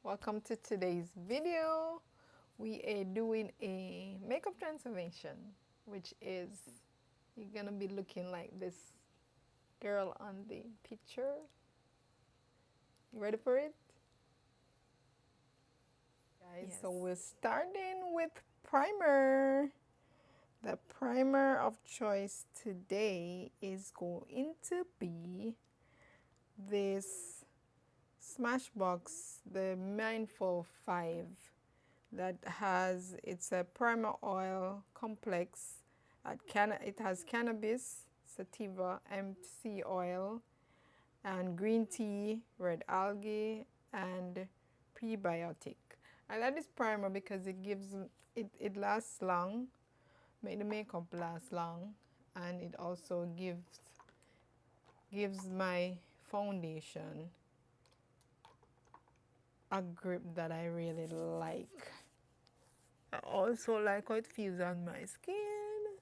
Welcome to today's video. We are doing a makeup transformation, which is you're gonna be looking like this girl on the picture. You ready for it? Guys, Yes. so we're starting with primer. The primer of choice today is going to be this Smashbox, the Mindful 5, that has, it's a primer oil complex. It has cannabis, sativa, MC oil, and green tea, red algae, and prebiotic. I like this primer because it lasts long, make the makeup last long, and it also gives my foundation a grip that I really like. I also like how it feels on my skin.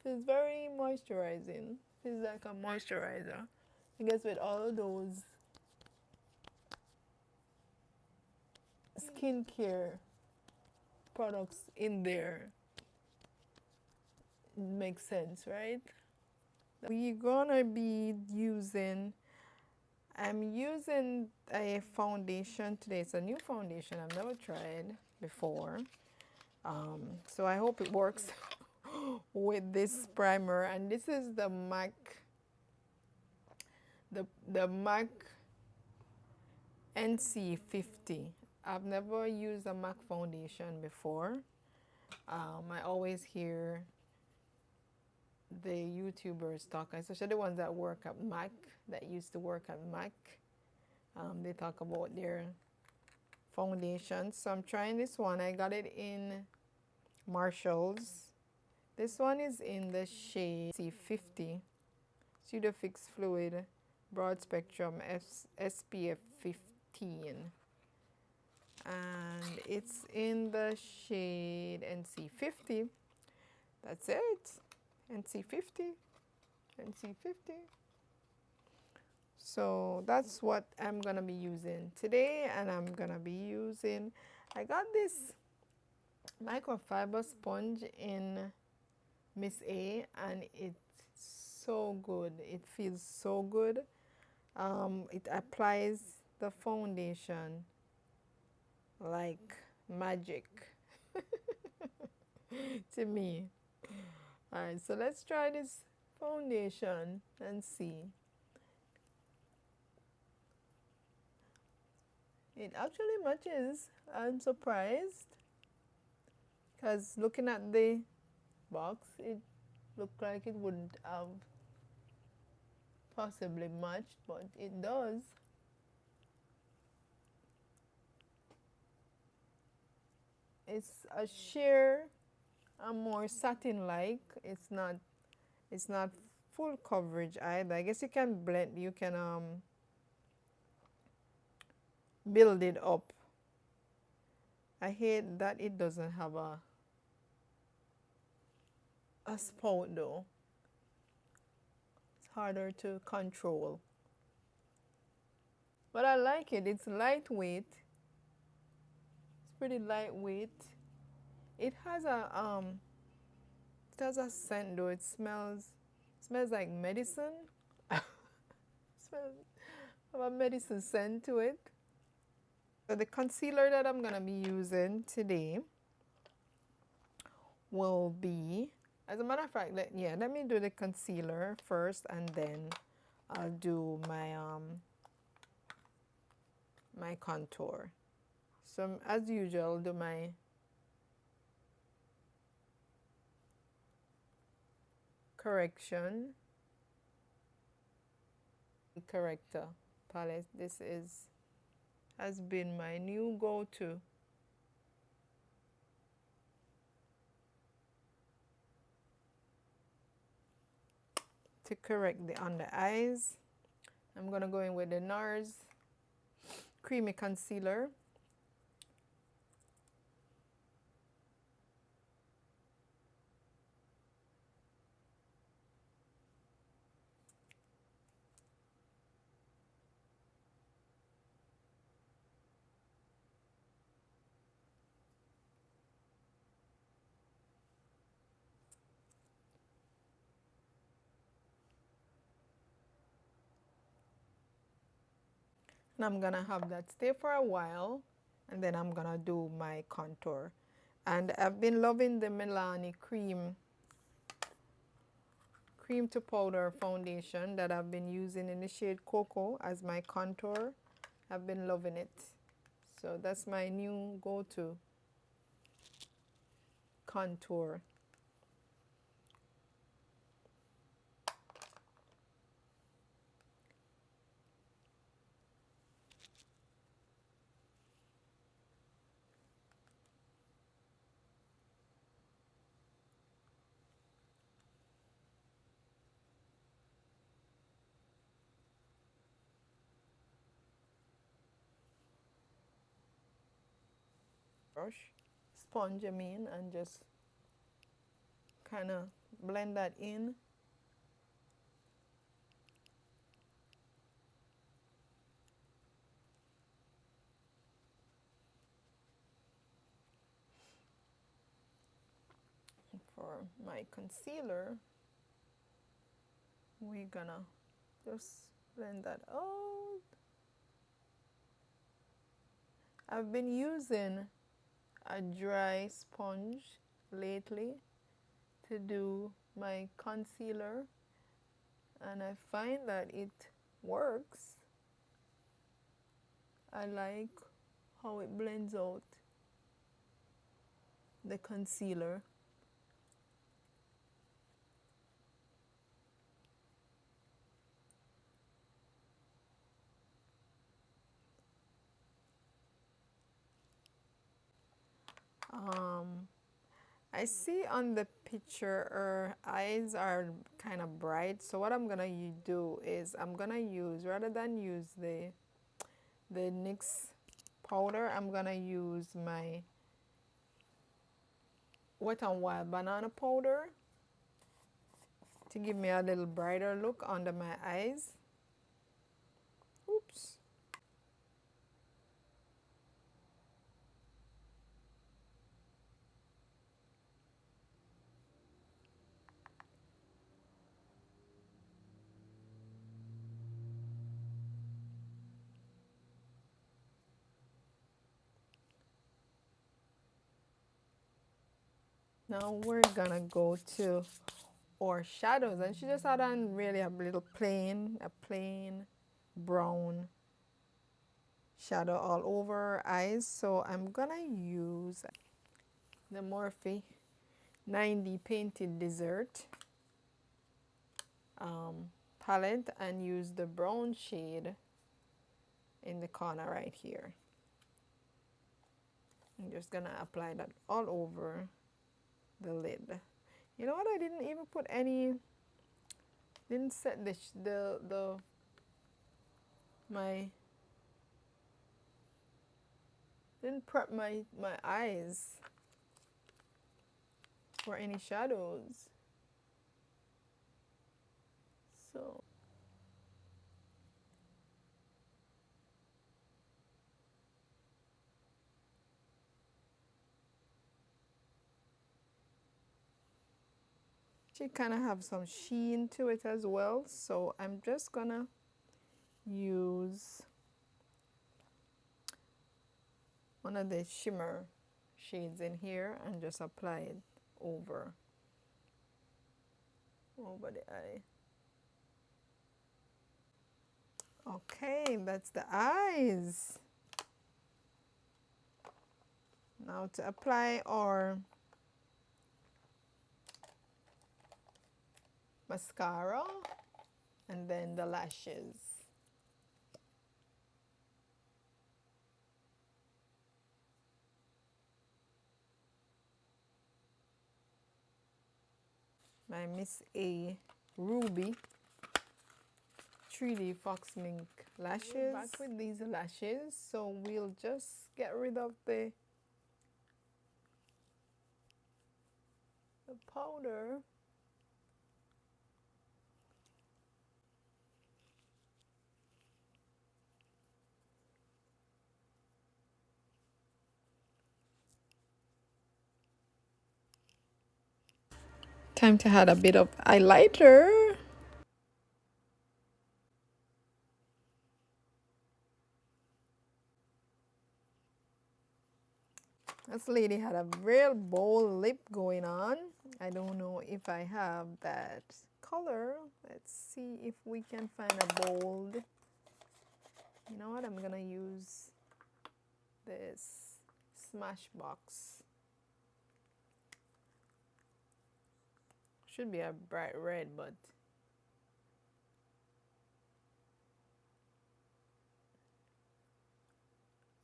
Feels very moisturizing. Feels like a moisturizer. I guess with all those skincare products in there, it makes sense, right? We're gonna be using, I'm using a foundation today. It's a new foundation I've never tried before. So I hope it works with this primer. And this is the MAC NC50. I've never used a MAC foundation before. I always hear the YouTubers talk, especially the ones that work at MAC, that used to work at MAC. They talk about their foundations. So I'm trying this one. I got it in Marshall's. This one is in the shade C50, Pseudo Fix Fluid Broad Spectrum SPF 15. And it's in the shade NC50. That's it. NC50. NC50. So that's what I'm gonna be using today, and I'm gonna be using, I got this microfiber sponge in Miss A, and it's so good. It feels so good. It applies the foundation like magic to me. Alright, so let's try this foundation and see. It actually matches. I'm surprised because looking at the box, it looked like it wouldn't have possibly matched, but it does. It's a sheer and more satin-like. It's not full coverage either. I guess you can blend, you can build it up. I hate that it doesn't have a spout though. It's harder to control. But I like it. It's lightweight. It's pretty lightweight. It has a scent though. It smells like medicine. Smells have a medicine scent to it. So the concealer that I'm gonna be using today will be, as a matter of fact, let me do the concealer first, and then I'll do my contour. So as usual, I'll do my correction corrector palette. This has been my new go-to. To correct the under eyes, I'm gonna go in with the NARS Creamy Concealer. And I'm gonna have that stay for a while, and then I'm gonna do my contour. And I've been loving the Milani cream to powder foundation that I've been using in the shade Cocoa as my contour. I've been loving it. So that's my new go-to contour. Brush, sponge I mean, and just kind of blend that in. For my concealer, we're gonna just blend that out. I've been using a dry sponge lately to do my concealer, and I find that it works. I like how it blends out the concealer. I see on the picture her eyes are kind of bright, so what I'm gonna do is I'm gonna use, rather than use the NYX powder, I'm gonna use my Wet n Wild banana powder to give me a little brighter look under my eyes. Oops. Now we're gonna go to our shadows, and she just had on really a little plain brown shadow all over her eyes. So I'm gonna use the Morphe 9D Painted Dessert palette and use the brown shade in the corner right here. I'm just gonna apply that all over the lid. You know what? I didn't even put any. Didn't set my. Didn't prep my eyes for any shadows. So she kind of have some sheen to it as well. So I'm just gonna use one of the shimmer shades in here and just apply it over the eye. Okay, that's the eyes. Now to apply our mascara and then the lashes. My Miss A Ruby 3D Fox Mink lashes. We're back with these lashes, so we'll just get rid of the powder. Time to add a bit of highlighter. This lady had a real bold lip going on. I don't know if I have that color. Let's see if we can find a bold. You know what? I'm gonna use this Smashbox. Should be a bright red, but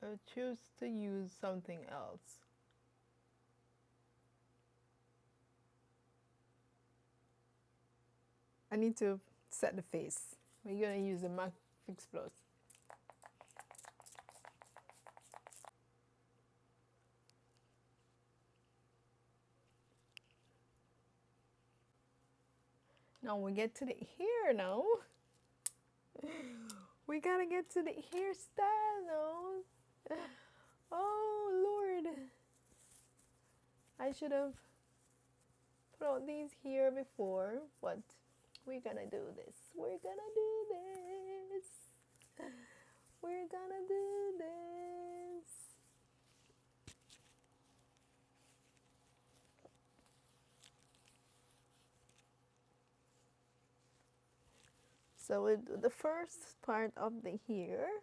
I'll choose to use something else. I need to set the face. We're gonna use the MAC Fix Plus. Now we get to the hair now. We gotta get to the hairstyle now. Oh Lord. I should have put out these here before, but we're gonna do this. We're gonna do this. We're gonna do this. So with the first part of the hair,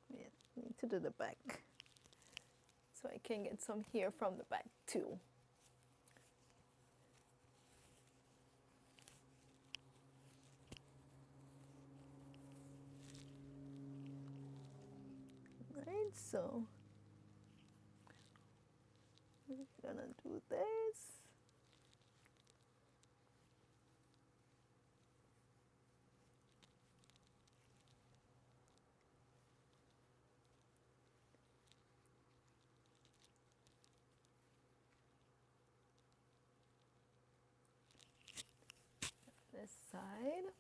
we need to do the back. So I can get some hair from the back too. Right, so we're gonna do this. This side.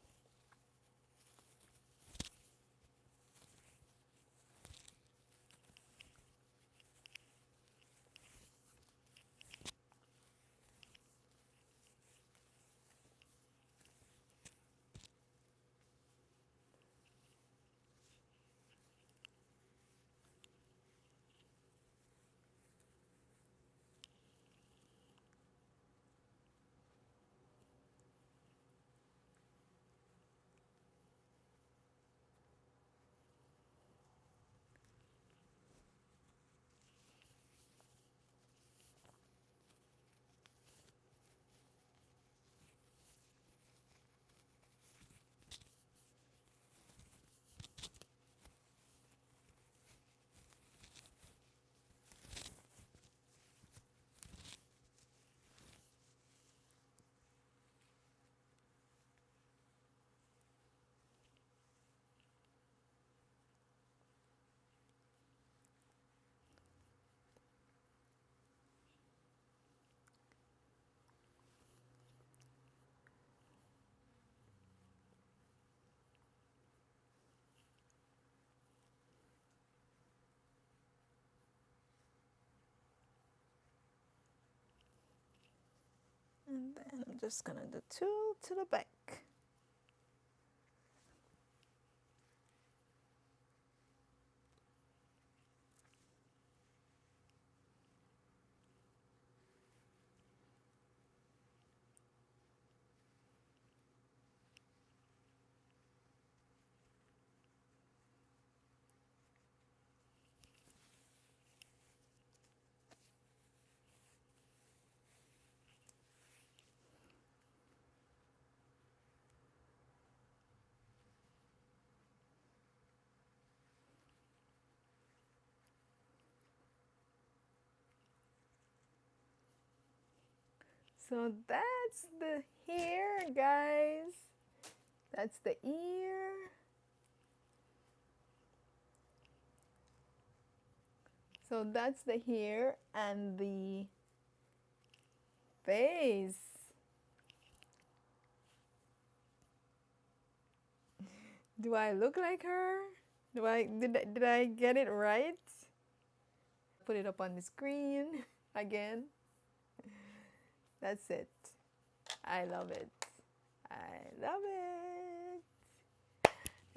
And then I'm just gonna do two to the back. So that's the hair, guys. That's the ear. So that's the hair and the face. Do I look like her? Did I get it right? Put it up on the screen again. That's it. I love it. I love it.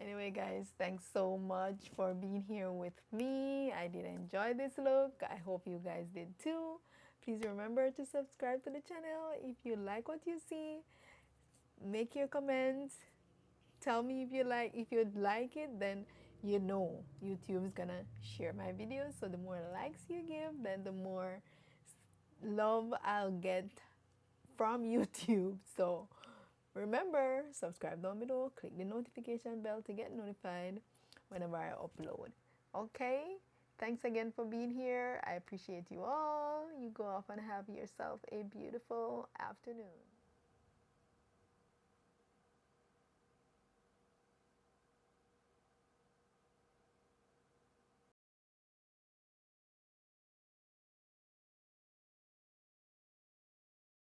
Anyway, guys, thanks so much for being here with me. I did enjoy this look. I hope you guys did too. Please remember to subscribe to the channel if you like what you see. Make your comments. Tell me if you'd like it, then you know YouTube's gonna share my videos. So the more likes you give, then the more love I'll get from YouTube. So remember, subscribe down below, click the notification bell to get notified whenever I upload. Okay? Thanks again for being here. I appreciate you all. You go off and have yourself a beautiful afternoon.